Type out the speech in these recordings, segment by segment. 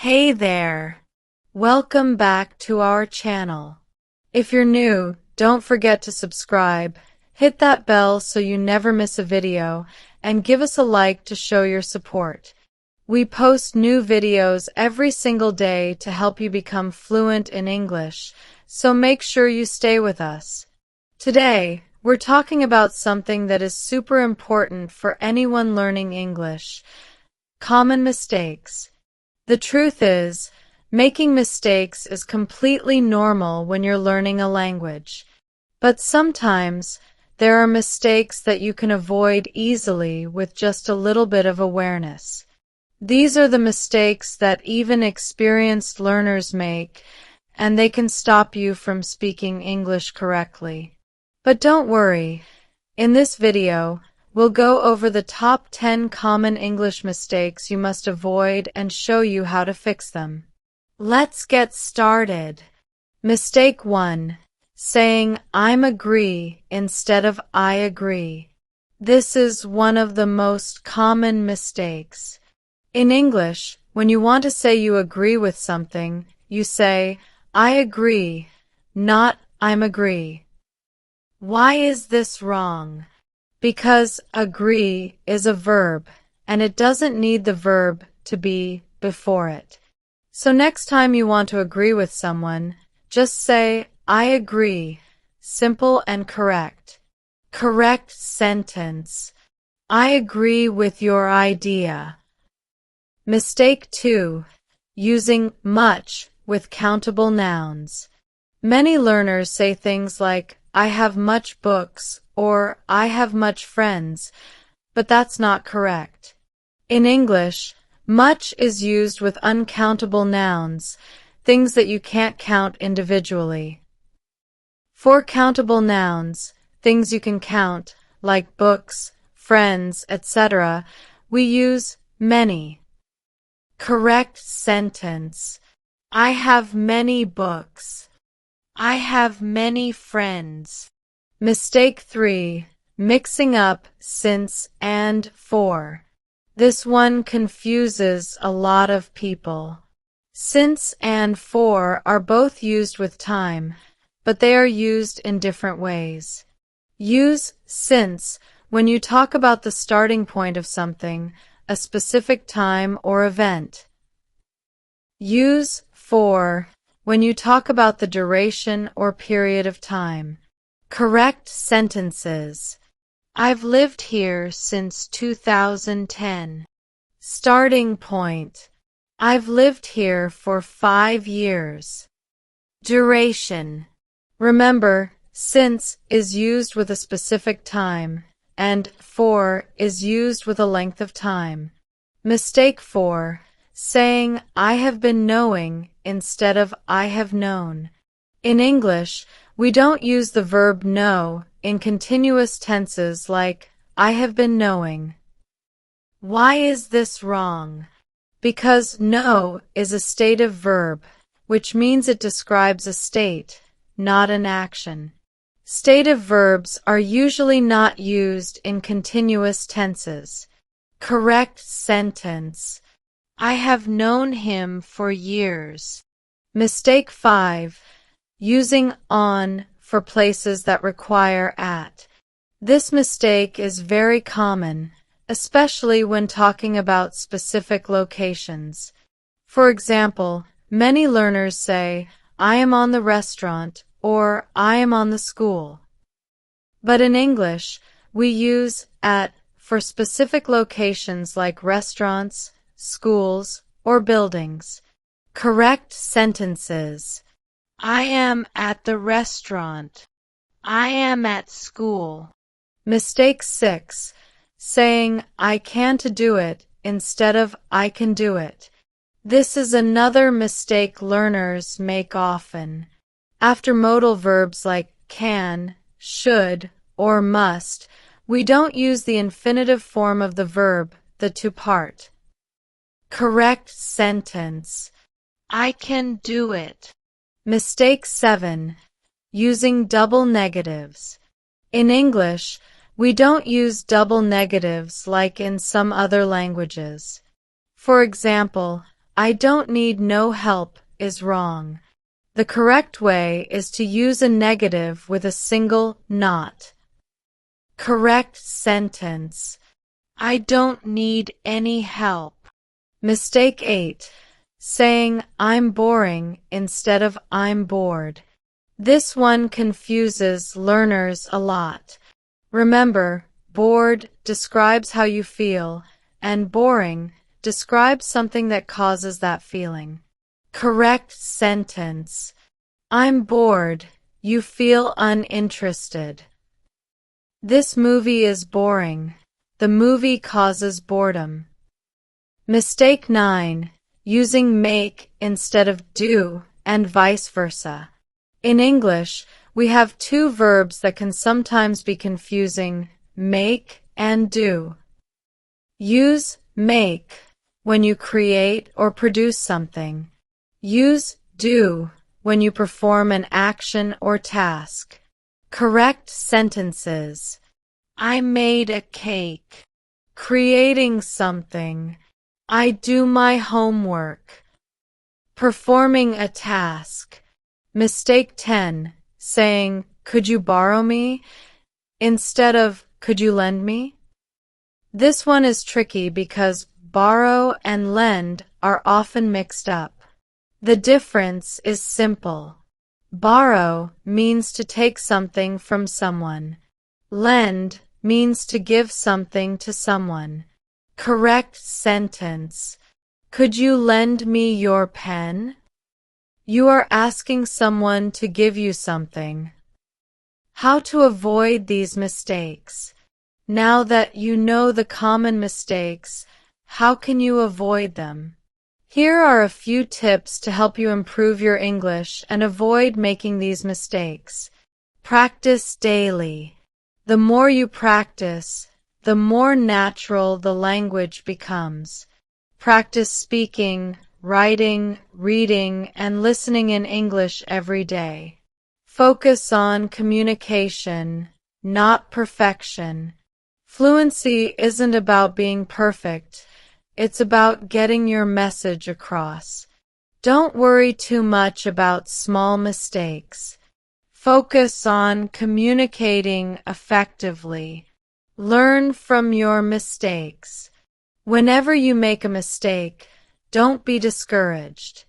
Hey there! Welcome back to our channel. If you're new, don't forget to subscribe, hit that bell so you never miss a video, and give us a like to show your support. We post new videos every single day to help you become fluent in English, so make sure you stay with us. Today, we're talking about something that is super important for anyone learning English: common mistakes. The truth is, making mistakes is completely normal when you're learning a language. But sometimes, there are mistakes that you can avoid easily with just a little bit of awareness. These are the mistakes that even experienced learners make, and they can stop you from speaking English correctly. But don't worry. In this video, we'll go over the top 10 common English mistakes you must avoid and show you how to fix them. Let's get started. Mistake 1. Saying I'm agree instead of I agree. This is one of the most common mistakes. In English, when you want to say you agree with something, you say I agree, not I'm agree. Why is this wrong? Because agree is a verb, and it doesn't need the verb to be before it. So next time you want to agree with someone, just say, I agree. Simple and correct. Correct sentence. I agree with your idea. Mistake 2. Using much with countable nouns. Many learners say things like, I have much books, or I have much friends, but that's not correct. In English, much is used with uncountable nouns, things that you can't count individually. For countable nouns, things you can count, like books, friends, etc., we use many. Correct sentence. I have many books. I have many friends. Mistake 3. Mixing up since and for. This one confuses a lot of people. Since and for are both used with time, but they are used in different ways. Use since when you talk about the starting point of something, a specific time or event. Use for when you talk about the duration or period of time. Correct sentences. I've lived here since 2010. Starting point. I've lived here for 5 years. Duration. Remember, since is used with a specific time, and for is used with a length of time. Mistake 4. Saying I have been knowing instead of I have known. In English, we don't use the verb know in continuous tenses like I have been knowing. Why is this wrong? Because know is a stative verb, which means it describes a state, not an action. Stative verbs are usually not used in continuous tenses. Correct sentence. I have known him for years. Mistake 5. Using on for places that require at. This mistake is very common, especially when talking about specific locations. For example, many learners say, I am on the restaurant or I am on the school. But in English, we use at for specific locations like restaurants, schools, or buildings. Correct sentences. I am at the restaurant. I am at school. Mistake 6. Saying I can't do it instead of I can do it. This is another mistake learners make often. After modal verbs like can, should, or must, we don't use the infinitive form of the verb, the to part. Correct sentence. I can do it. Mistake 7. Using double negatives. In English, we don't use double negatives like in some other languages. For example, I don't need no help is wrong. The correct way is to use a negative with a single not. Correct sentence. I don't need any help. Mistake 8. Saying I'm boring instead of I'm bored. This one confuses learners a lot. Remember, bored describes how you feel, and boring describes something that causes that feeling. Correct sentence. I'm bored. You feel uninterested. This movie is boring. The movie causes boredom. Mistake 9. Using make instead of do and vice versa. In English, we have two verbs that can sometimes be confusing, make and do. Use make when you create or produce something. Use do when you perform an action or task. Correct sentences. I made a cake. Creating something. I do my homework. Performing a task. Mistake 10. Saying, could you borrow me? Instead of, could you lend me? This one is tricky because borrow and lend are often mixed up. The difference is simple. Borrow means to take something from someone. Lend means to give something to someone. Correct sentence. Could you lend me your pen? You are asking someone to give you something. How to avoid these mistakes. Now that you know the common mistakes, how can you avoid them? Here are a few tips to help you improve your English and avoid making these mistakes. Practice daily. The more you practice, the more natural the language becomes. Practice speaking, writing, reading, and listening in English every day. Focus on communication, not perfection. Fluency isn't about being perfect. It's about getting your message across. Don't worry too much about small mistakes. Focus on communicating effectively. Learn from your mistakes. Whenever you make a mistake, don't be discouraged.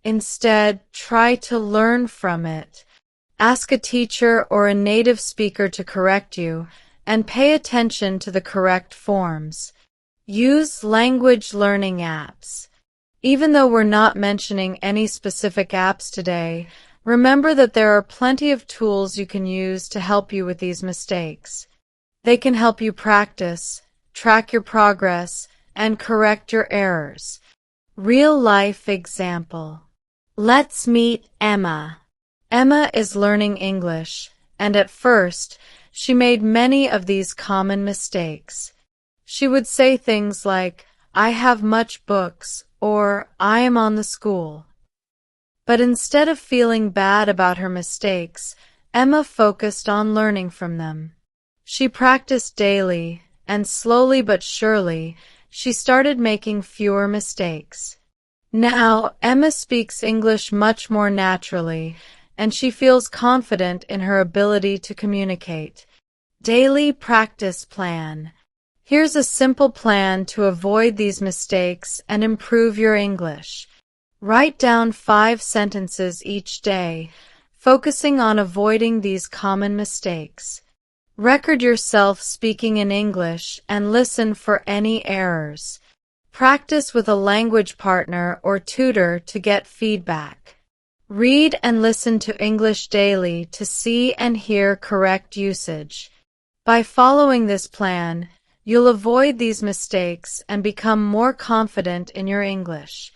Instead, try to learn from it. Ask a teacher or a native speaker to correct you, and pay attention to the correct forms. Use language learning apps. Even though we're not mentioning any specific apps today, remember that there are plenty of tools you can use to help you with these mistakes. They can help you practice, track your progress, and correct your errors. Real-life example. Let's meet Emma. Emma is learning English, and at first, she made many of these common mistakes. She would say things like, I have much books, or I am on the school. But instead of feeling bad about her mistakes, Emma focused on learning from them. She practiced daily, and slowly but surely, she started making fewer mistakes. Now, Emma speaks English much more naturally, and she feels confident in her ability to communicate. Daily practice plan. Here's a simple plan to avoid these mistakes and improve your English. Write down 5 sentences each day, focusing on avoiding these common mistakes. Record yourself speaking in English and listen for any errors. Practice with a language partner or tutor to get feedback. Read and listen to English daily to see and hear correct usage. By following this plan, you'll avoid these mistakes and become more confident in your English.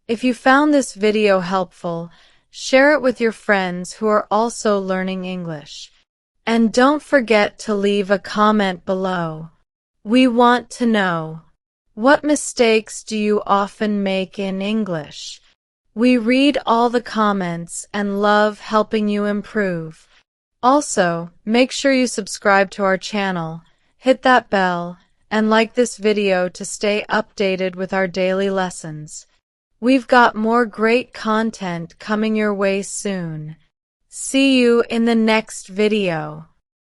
If you found this video helpful, share it with your friends who are also learning English. And don't forget to leave a comment below. We want to know, what mistakes do you often make in English? We read all the comments and love helping you improve. Also, make sure you subscribe to our channel, hit that bell, and like this video to stay updated with our daily lessons. We've got more great content coming your way soon. See you in the next video.